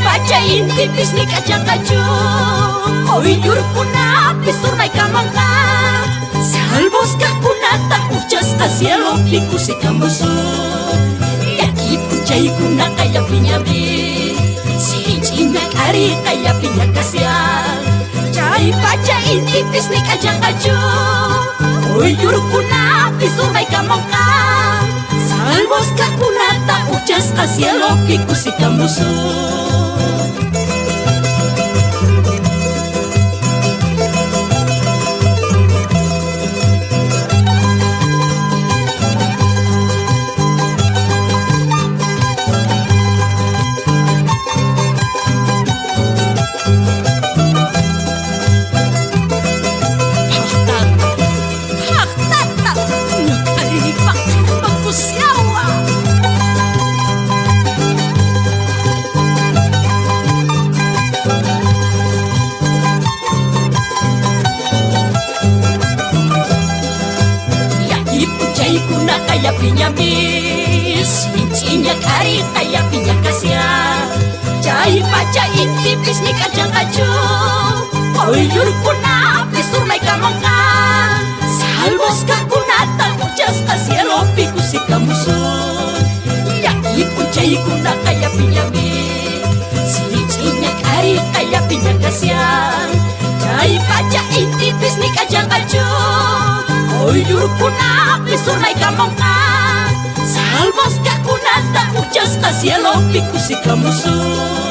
bacain tipis nih kacang-kacang. Koyur kuna pisur may kamangka. Salvos ka kuna tak ujas kasielo pikusi kambuso. Yaki puncay kuna kaya pinyabi. Sincinya kari kaya pinyakasya. Cai bacain tipis nih kacang-kacang. Koyur kuna pisur may kamangka. Salvos ka kuna tak ujas kasielo pikusi kambuso. Kuna kaya pinyamis, vincinya kari kaya pinyakasya. Cai bacain tipis nih kacang-kacang. Koyur kuna pisur may kamangka. Salvos ka kuna tak ujas kasielo pikusi kamusun. Yaki puncay kuna kaya pinyamis, vincinya kari kaya pinyakasya. Cai bacain tipis nih kacang-kacang. Koyur kuna pisur may kamangka. Salvos ka kuna tak ujas kasielo pikusi kamusun.